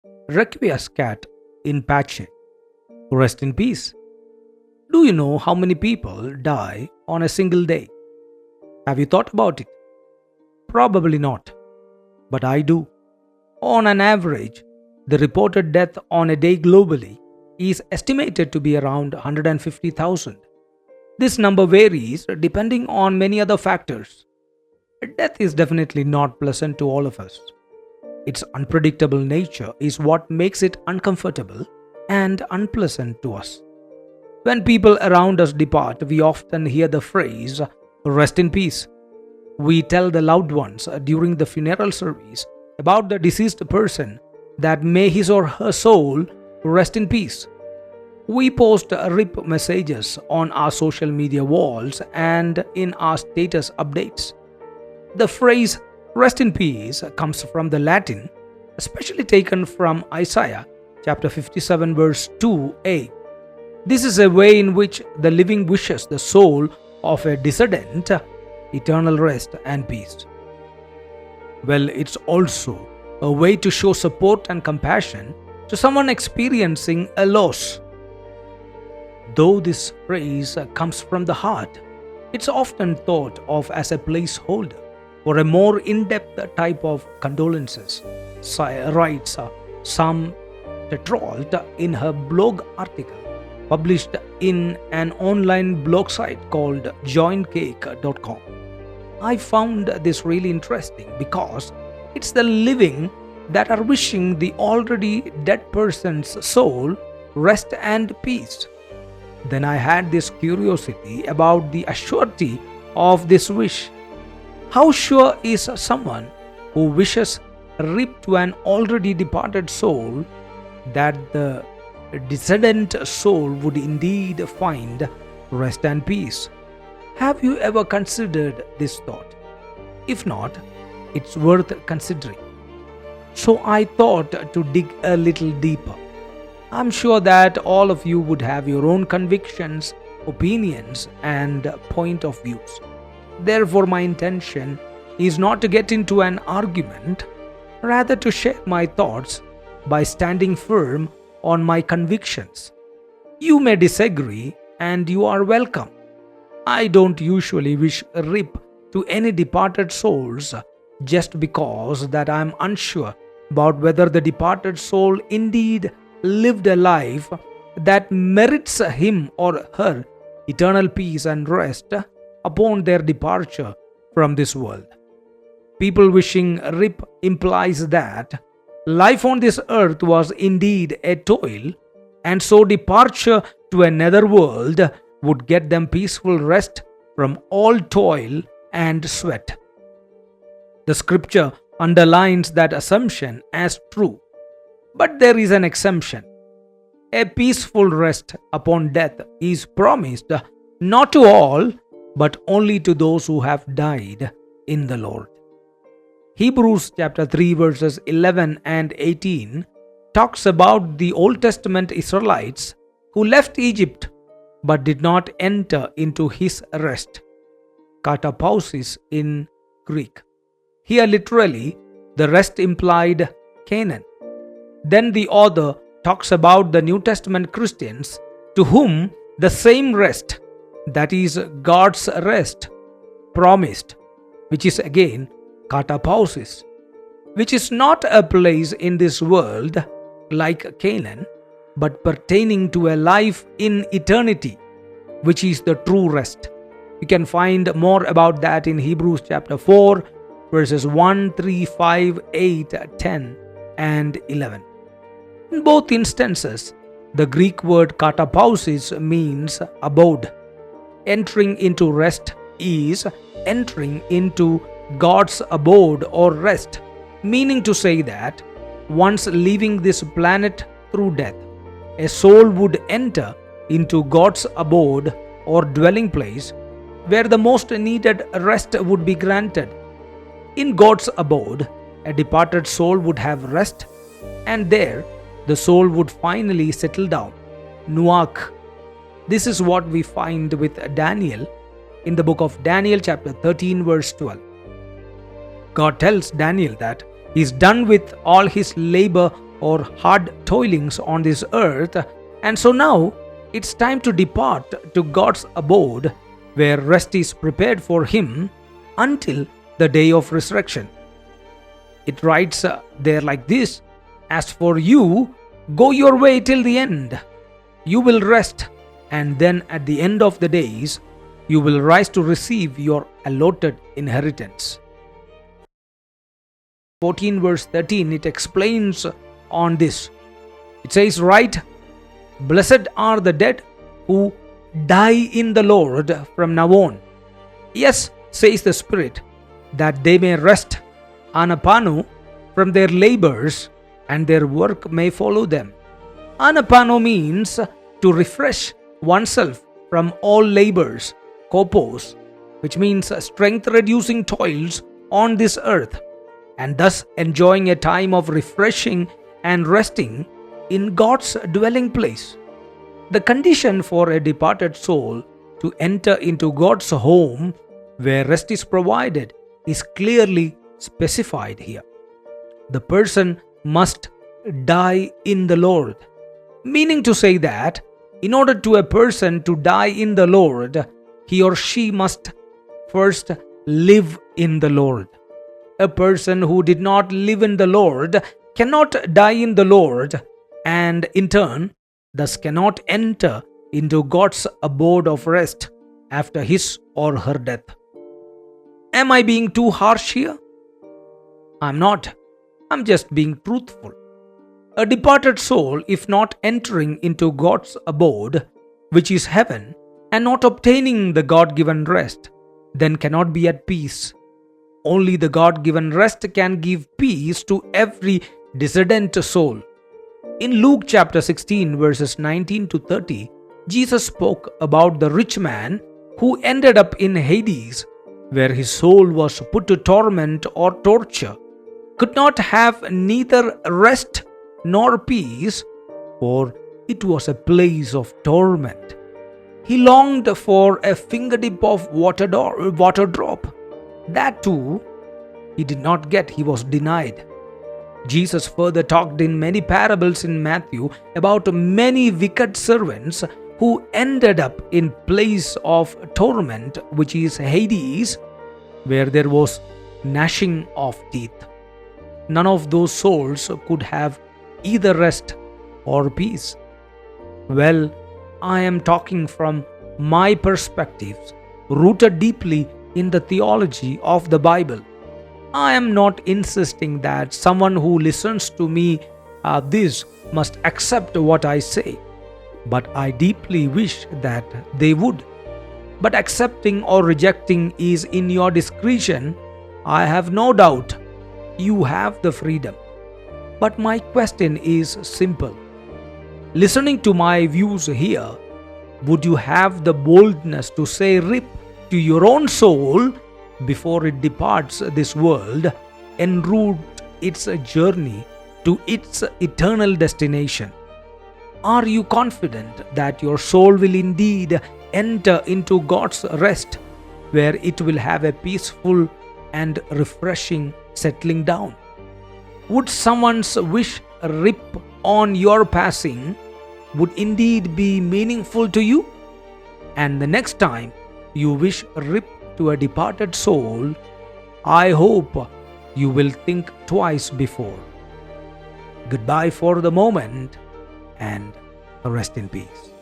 Requiescat in pace. Rest in peace. Do you know how many people die on a single day? Have you thought about it? Probably not, but I do. On an average, the reported death on a day globally is estimated to be around 150,000. This number varies depending on many other factors. Death is definitely not pleasant to all of us. Its unpredictable nature is what makes it uncomfortable and unpleasant to us. When people around us depart, we often hear the phrase, "Rest in peace." We tell the loved ones during the funeral service about the deceased person that may his or her soul rest in peace. We post RIP messages on our social media walls and in our status updates. The phrase "rest in peace" comes from the Latin, especially taken from Isaiah chapter 57 verse 2a. This is a way in which the living wishes the soul of a decedent eternal rest and peace. Well, it's also a way to show support and compassion to someone experiencing a loss. Though this phrase comes from the heart, it's often thought of as a placeholder for a more in-depth type of condolences, writes Sam Tetrold in her blog article published in an online blog site called joincake.com. I found this really interesting because it's the living that are wishing the already dead person's soul rest and peace. Then I had this curiosity about the assurity of this wish. How sure is someone who wishes RIP to an already departed soul that the decedent soul would indeed find rest and peace? Have you ever considered this thought? If not, it's worth considering. So I thought to dig a little deeper. I'm sure that all of you would have your own convictions, opinions, and point of views. Therefore, my intention is not to get into an argument, rather to share my thoughts by standing firm on my convictions. You may disagree, and you are welcome. I don't usually wish RIP to any departed souls just because that I am unsure about whether the departed soul indeed lived a life that merits him or her eternal peace and rest upon their departure from this world. People wishing RIP implies that life on this earth was indeed a toil, and so departure to another world would get them peaceful rest from all toil and sweat. The scripture underlines that assumption as true. But there is an exemption. A peaceful rest upon death is promised not to all, but only to those who have died in the Lord. Hebrews chapter 3 verses 11 and 18 talks about the Old Testament Israelites who left Egypt but did not enter into his rest. Katapausis in Greek. Here literally, the rest implied Canaan. Then the author talks about the New Testament Christians to whom the same rest, that is God's rest, promised, which is again katapausis, which is not a place in this world like Canaan, but pertaining to a life in eternity, which is the true rest. You can find more about that in Hebrews chapter 4, verses 1, 3, 5, 8, 10, and 11. In both instances, the Greek word katapausis means abode. Entering into rest is entering into God's abode or rest, meaning to say that once leaving this planet through death, a soul would enter into God's abode or dwelling place where the most needed rest would be granted. In God's abode, a departed soul would have rest, and there the soul would finally settle down. Nuach. This is what we find with Daniel in the book of Daniel chapter 13 verse 12. God tells Daniel that he's done with all his labor or hard toilings on this earth, and so now it's time to depart to God's abode where rest is prepared for him until the day of resurrection. It writes there like this: As for you, go your way till the end. You will rest, and then at the end of the days, you will rise to receive your allotted inheritance. 14 verse 13, it explains on this. It says, right, blessed are the dead who die in the Lord from now on. Yes, says the Spirit, that they may rest anapano from their labors, and their work may follow them. Anapano means to refresh oneself from all labors, kopos, which means strength-reducing toils on this earth, and thus enjoying a time of refreshing and resting in God's dwelling place. The condition for a departed soul to enter into God's home, where rest is provided, is clearly specified here. The person must die in the Lord, meaning to say that in order to a person to die in the Lord, he or she must first live in the Lord. A person who did not live in the Lord cannot die in the Lord, and in turn, thus cannot enter into God's abode of rest after his or her death. Am I being too harsh here? I'm not. I'm just being truthful. A departed soul, if not entering into God's abode, which is heaven, and not obtaining the God-given rest, then cannot be at peace. Only the God-given rest can give peace to every dissident soul. In Luke chapter 16 verses 19 to 30, Jesus spoke about the rich man who ended up in Hades, where his soul was put to torment or torture, could not have neither rest nor peace, for it was a place of torment. He longed for a fingertip of water drop. That too he did not get, he was denied. Jesus further talked in many parables in Matthew about many wicked servants who ended up in place of torment, which is Hades, where there was gnashing of teeth. None of those souls could have either rest or peace. Well, I am talking from my perspectives, rooted deeply in the theology of the Bible. I am not insisting that someone who listens to me this must accept what I say, but I deeply wish that they would. But accepting or rejecting is in your discretion. I have no doubt you have the freedom. But my question is simple. Listening to my views here, would you have the boldness to say rip to your own soul before it departs this world en route its journey to its eternal destination? Are you confident that your soul will indeed enter into God's rest, where it will have a peaceful and refreshing settling down? Would someone's wish rip on your passing would indeed be meaningful to you? And the next time you wish rip to a departed soul, I hope you will think twice before. Goodbye for the moment, and rest in peace.